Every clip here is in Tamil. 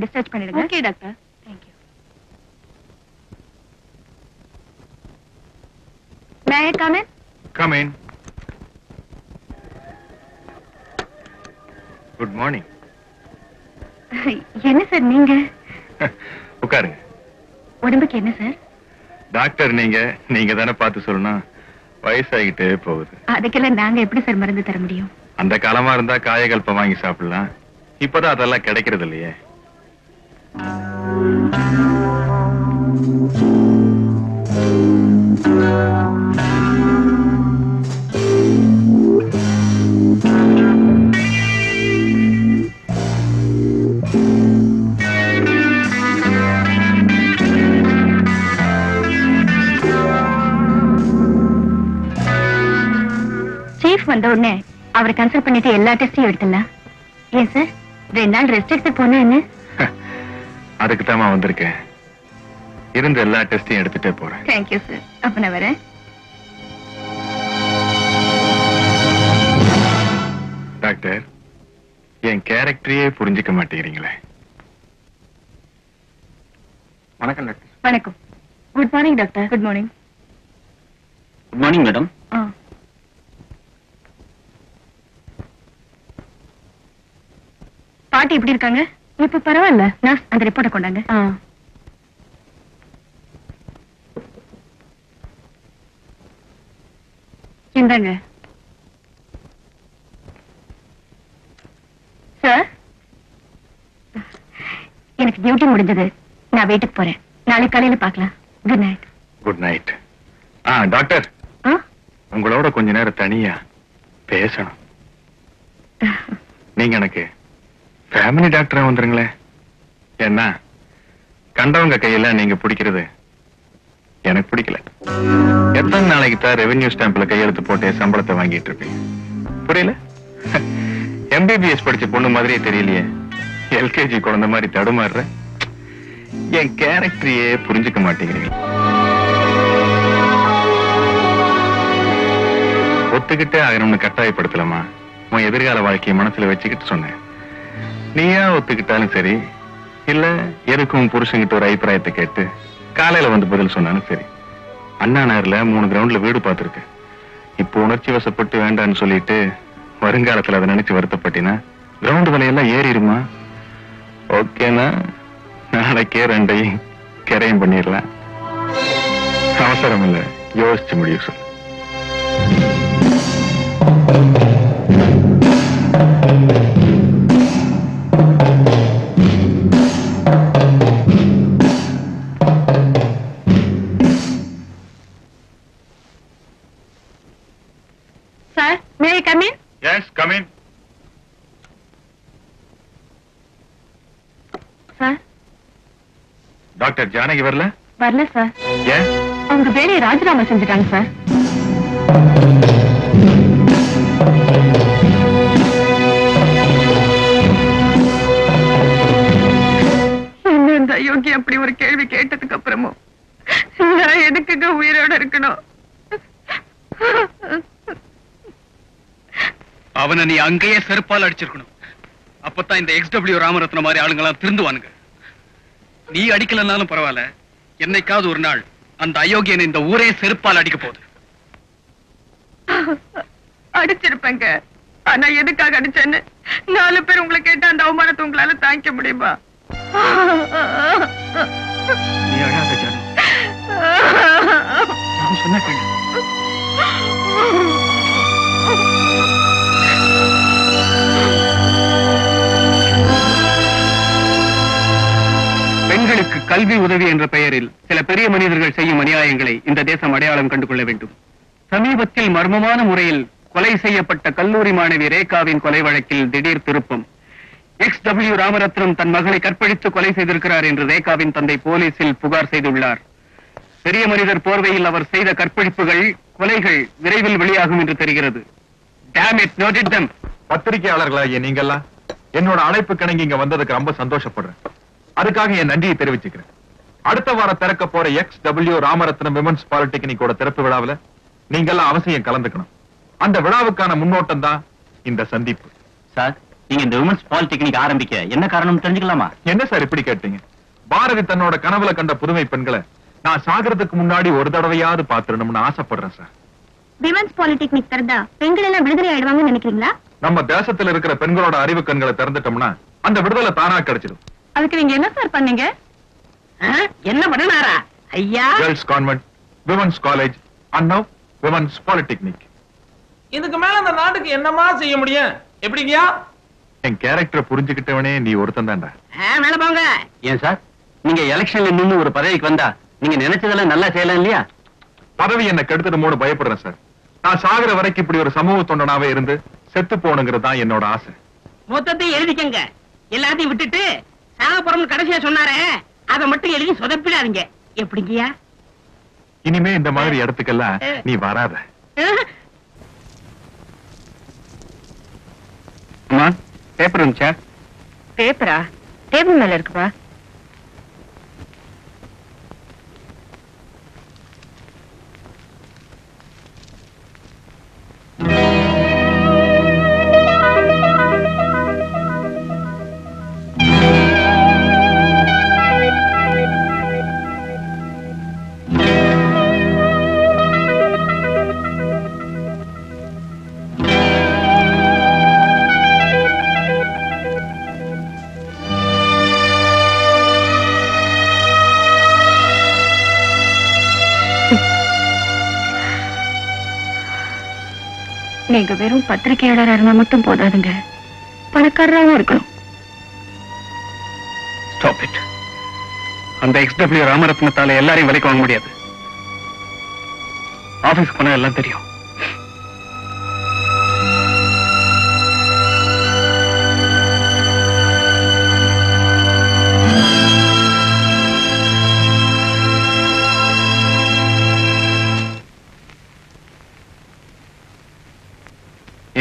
டிஸ்சார்ஜ் பண்ணிடுங்க. Okay doctor. Thank you. May I come in? Come in. Good morning. என்ன சார் நீங்க? உட்காருங்க. உடம்புக்கு என்ன சார்? டாக்டர் நீங்க தானே பார்த்து சொல்லணும். வயசாகிட்டே போகுது. அதுக்கெல்லாம் நாங்க எப்படி சார் மருந்து தர முடியும்? அந்த காலமா இருந்தா காயகல்பம் வாங்கி சாப்பிடலாம். இப்பதான் அதெல்லாம் கிடைக்கிறது இல்லையே. சீஃப் வந்த உடனே அவரை கன்சல்ட் பண்ணிட்டு எல்லா டெஸ்டையும் எடுத்துடலாம். ஏன் சார் 2 நாள் ரெஸ்ட் எடுத்து போனா என்ன? அதுக்கு தான் வந்திருக்கேன். இருந்த எல்லா டெஸ்டையும் எடுத்துட்டே போறேன். Thank you sir. அப்ப நான் வரேன். டாக்டர், என் கேரக்டரையே புரிஞ்சுக்க மாட்டேங்கிறீங்களே. வணக்கம் டாக்டர். வணக்கம். Good morning doctor. Good morning. Good morning madam. பாட்டி எப்படி இருக்காங்க? இப்ப பரவாயில்ல. நர்ஸ் அந்த ரிப்போர்ட்டை கொண்டாங்க. இந்தாங்க சார். எனக்கு டியூட்டி முடிஞ்சது. நான் வீட்டுக்கு போறேன். நாளைக்கு காலையில பார்க்கலாம். Good night. Good night. Doctor, உங்களோட கொஞ்ச நேரம் தனியா பேசணும். நீங்க எனக்கு ஃபேமிலி டாக்டரா வந்துருங்களேன். என்ன கண்டவங்க கையில நீங்க பிடிக்கிறது எனக்கு பிடிக்கல. எத்தனை நாளைக்கு தான் ரெவென்யூ ஸ்டாம்ப்ல கையெழுத்து போட்டு சம்பளத்தை வாங்கிட்டு இருப்பீங்க? புரியல. MBBS படிச்ச பொண்ணு மாதிரியே தெரியலையே. LKG குழந்தை மாதிரி தடுமாறுற. என் கேரக்டரையே புரிஞ்சுக்க மாட்டேங்கிறீங்க. ஒத்துக்கிட்டே ஆகணும்னு கட்டாயப்படுத்தலாமா? உன் எதிர்கால வாழ்க்கையை மனசுல வச்சுக்கிட்டு சொன்னேன். நீயா ஒத்துக்கிட்டாலும் சரி, இல்ல எதுக்கும் புருஷங்கிட்ட ஒரு அபிப்பிராயத்தை கேட்டு காலையில வந்து பதில் சொன்னாலும் சரி. அண்ணா நகர்ல 3 கிரவுண்ட்ல வீடு பார்த்திருக்கேன். இப்போ உணர்ச்சி வசப்பட்டு வேண்டான்னு சொல்லிட்டு வருங்காலத்துல அதை நினைச்சு வருத்தப்பட்டினா கிரவுண்ட் விலையெல்லாம் ஏறிடுமா? ஓகேனா நாளைக்கே 2ஐயும் கரையும் பண்ணிடலாம். அவசரம் இல்ல, யோசிச்சு முடிவு சொல்லு. Sir, may I come in? Yes, come in. Sir, doctor Janaki வரல? வரல சார். ஏன்? அவங்க வேலையை ராஜினாமா செஞ்சுட்டாங்க சார். என்ன இந்த அயோக்கி அப்படி ஒரு கேள்வி கேட்டதுக்கு அப்புறமும் நான் எதுக்குங்க உயிரோட இருக்கணும்? அவனை நீ அங்கேயே செருப்பால் அடிச்சிருக்கணும். அப்பதான் இந்த XW ராமரத்ன மாதிரி ஆளுங்கெல்லாம் திருந்துவானுங்க. நீ அடிக்கலன்னாலும் பரவாயில்ல, என்னைக்காவது ஒரு நாள் அந்த அயோக்கியனை இந்த ஊரே செருப்பால் அடிக்க போகுது. அடிச்சிருப்பேங்க. ஆனா எதுக்காக அடிச்சேன்னு 4 பேர் உங்களை கேட்டா அந்த அவமானத்தை உங்களால தாங்கிக்க முடியுமா? நீ அழாத ஜானு. நான் சொன்ன கேளு. பெண்களுக்கு கல்வி உதவி என்ற பெயரில் சில பெரிய மனிதர்கள் செய்யும் அநியாயங்களை இந்த தேசம் அடையாளம் கண்டு கொள்ள வேண்டும். சமீபத்தில் மர்மமான முறையில் கொலை செய்யப்பட்ட கல்லூரி மாணவி ரேகாவின் கொலை வழக்கில் திடீர் திருப்பம். XW ராமரத்னம் தன் மகளை கற்பழித்து கொலை செய்திருக்கிறார் என்று ரேகாவின் தந்தை போலீசில் புகார் செய்துள்ளார். பெரிய மனிதர் போர்வையில் அவர் செய்த கற்பழிப்புகள், கொலைகள் விரைவில் வெளியாகும் என்று தெரிகிறது. Damn it, noted them. பத்திரிகையாளர்களாகிய நீங்கெல்லாம் என்னோட அழைப்பு கிணங்கி இங்க வந்ததுக்கு ரொம்ப சந்தோஷப்படுறேன். அதுக்காக என் நன்றியை தெரிவிச்சுக்கிறேன். அடுத்த வாரம் திறக்க போற XW ராமரத்னம் விமன்ஸ் பாலிடெக்னிக்கோட திறப்பு விழாவில் நீங்கெல்லாம் அவசியம் கலந்துக்கணும். அந்த விழாவுக்கான முன்னோட்டம் தான் இந்த சந்திப்பு. சார், நீங்க இந்த விமன்ஸ் பாலிடெக்னிக் ஆரம்பிக்க என்ன காரணம் தெரிஞ்சுக்கலாமா? என்ன சார் இப்படி கேட்டீங்க? பாரதி தன்னோட கனவுல கண்ட புதுமை பெண்களை நான் சாகிறதுக்கு முன்னாடி ஒரு தடவையாவது பாத்துடணும்னு ஆசைப்படுறேன் சார். விமன்ஸ் பாலிடெக்னிக் திறந்தா பெண்கள் எல்லாம் விடுதலை ஆயிடுவாங்கன்னு நினைக்கிறீங்களா? நம்ம தேசத்துல இருக்கிற பெண்களோட அறிவு கண்களை திறந்துட்டோம்னா அந்த விடுதலை தானா கிடைச்சிடும். அதுக்கு நீங்க என்ன சார் பண்ணீங்க? என்ன பண்ணாரா ஐயா? Girls convent, women's college, and now women's polytechnic. இதுக்கு மேல அந்த நாட்டுக்கு என்னமா செய்ய முடியும்? எப்படிங்கயா? என் கேரக்டரை புரிஞ்சுக்கிட்டவனே நீ ஒருத்தன் தான்டா. மேல போங்க. ஏன் சார், நீங்க எலெக்ஷன்ல நின்னு ஒரு பதவிக்கு வந்தா நீங்க நினைச்சதெல்லாம் நல்லா செய்யலாம் இல்லையா? பதவி என்ன கெடுத்துடுமோன்னு பயப்படுறேன் சார். நான் சாகுற வரைக்கும் இப்படி ஒரு சமூக தொண்டனாவே இருந்து செத்து போகணுங்கிறது தான் என்னோட ஆசை. மொத்தத்தை எழுதிக்கங்க. எல்லாத்தையும் விட்டுட்டு சாகப்புறம் கடைசியா சொன்னாரே அதை மட்டும் எழுதி சொதப்பிடாதீங்க. எப்படிங்கயா? இனிமே இந்த மாதிரி இடத்துக்கெல்லாம் நீ வராத. அம்மா, பேப்பர் இருந்துச்சா? பேப்பரா? டேபிள் மேல இருக்குப்பா. நீங்க வெறும் பத்திரிகையாளரா இருந்தா மட்டும் போதாதுங்க, பணக்காரராகவும் இருக்கணும். Stop it. அந்த XW ராமரத்னத்தால எல்லாரையும் விலைக்கு வாங்க முடியாது. ஆபீஸ் போனா எல்லாம் தெரியும்.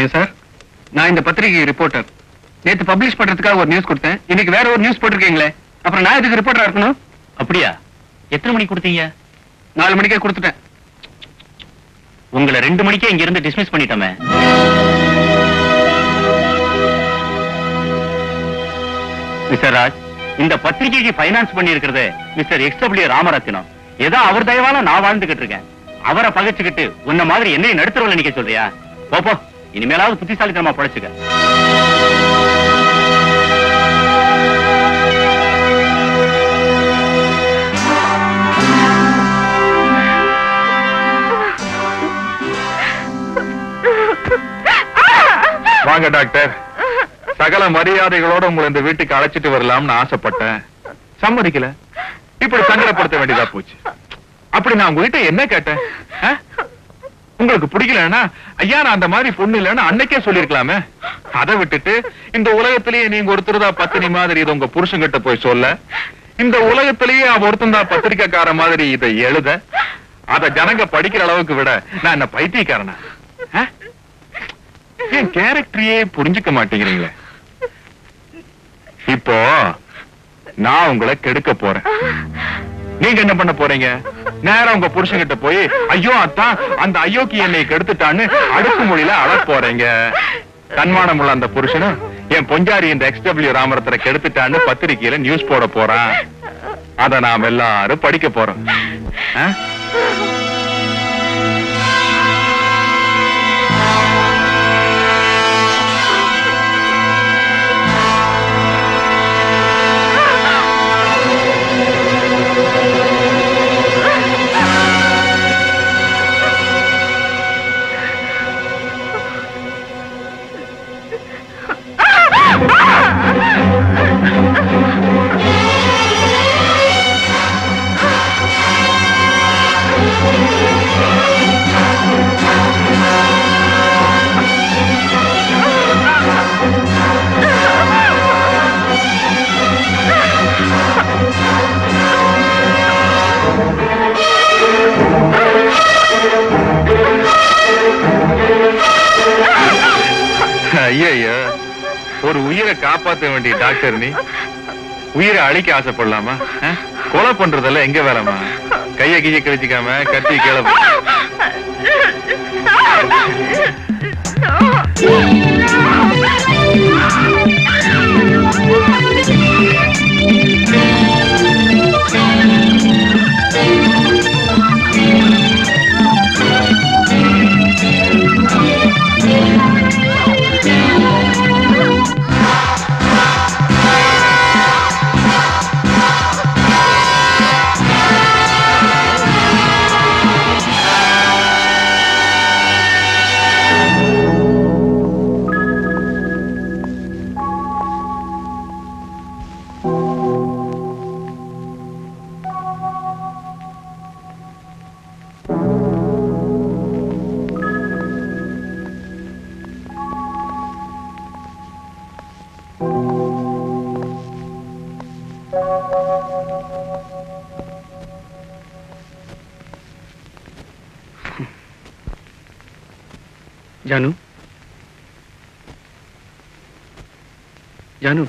ஏன் சார், நான் இந்த பத்திரிகை ரிப்போர்ட்டர். நேத்து பப்ளிஷ் பண்றதுக்காக ஒரு நியூஸ் கொடுத்தேன், இன்னைக்கு வேற ஒரு நியூஸ் போட்டிருக்கீங்களே, அப்புறம் நான் இதுக்கு ரிப்போர்ட்டரா இருக்கணும்? அப்படியா? எத்தனை மணிக்கு கொடுத்தீங்க? 4 மணிக்கே கொடுத்துட்டேன். உங்களை 2 மணிக்கே இங்க இருந்து டிஸ்மிஸ் பண்ணிட்டோமே. மிஸ்டர் ராஜ், இந்த பத்திரிகைக்கு பைனான்ஸ் பண்ணி இருக்கிறது மிஸ்டர் XW ராமரத்னம். ஏதோ அவர் தயவால நான் வாழ்ந்துகிட்டு இருக்கேன். அவரை பகைச்சுக்கிட்டு உன்ன மாதிரி என்னையும் நடுத்தரவுல நிக்க சொல்றியா? போப்போ, இனிமேலாவது புத்திசாலித்தனமா படைச்சுக்க. வாங்க டாக்டர். சகல மரியாதைகளோட உங்களை இந்த வீட்டுக்கு அழைச்சிட்டு வரலாம்னு ஆசைப்பட்டேன், சம்மதிக்கல. இப்படி சங்கடப்படுத்த வேண்டியதா போச்சு. அப்படி நான் உங்ககிட்ட என்ன கேட்டேன்? உங்களுக்கு பிடிக்கலன்னா ஐயா நான் அந்த மாதிரி பொண்ணு இல்லைன்னு அன்னைக்கே சொல்லிருக்கலாமே. அதை விட்டுட்டு இந்த உலகத்திலேயே நீங்க ஒருத்தருதா பத்தினி மாதிரி இதை உங்க புருஷன்கிட்ட போய் சொல்ல, இந்த உலகத்திலேயே அவ ஒருத்தந்தா பத்திரிக்கைக்கார மாதிரி இதை எழுத, அத ஜனங்க படிக்கிற அளவுக்கு விட நான் என்ன பைத்தியக்காரனா? என் கேரக்டரையே புரிஞ்சுக்க மாட்டேங்கிறீங்களே. இப்போ நான் உங்களை கெடுக்க போறேன். நீங்க என்ன பண்ண போறீங்க? நேரா உங்க புருஷன்கிட்ட போய் ஐயோ அத்தான் அந்த ஐயோக்கு என்னை கெடுத்துட்டான்னு அடுக்கு மொழியில அழ போறீங்க. தன்மானம் உள்ள அந்த புருஷனும் என் பொஞ்சாரி இந்த XW ராமரத்ன கெடுத்துட்டான்னு பத்திரிகையில நியூஸ் போட போறான். அத நாம் எல்லாரும் படிக்க போறோம். ஐயா, ஒரு உயிரை காப்பாற்ற வேண்டிய டாக்டர் நீ உயிரை அழிக்க ஆசைப்படலாமா? கொலை பண்றதெல்லாம் எங்க வேலைமா? கைய கைய கழிச்சுக்காம கட்டி கிளம்ப. ஜானு, ஜானு,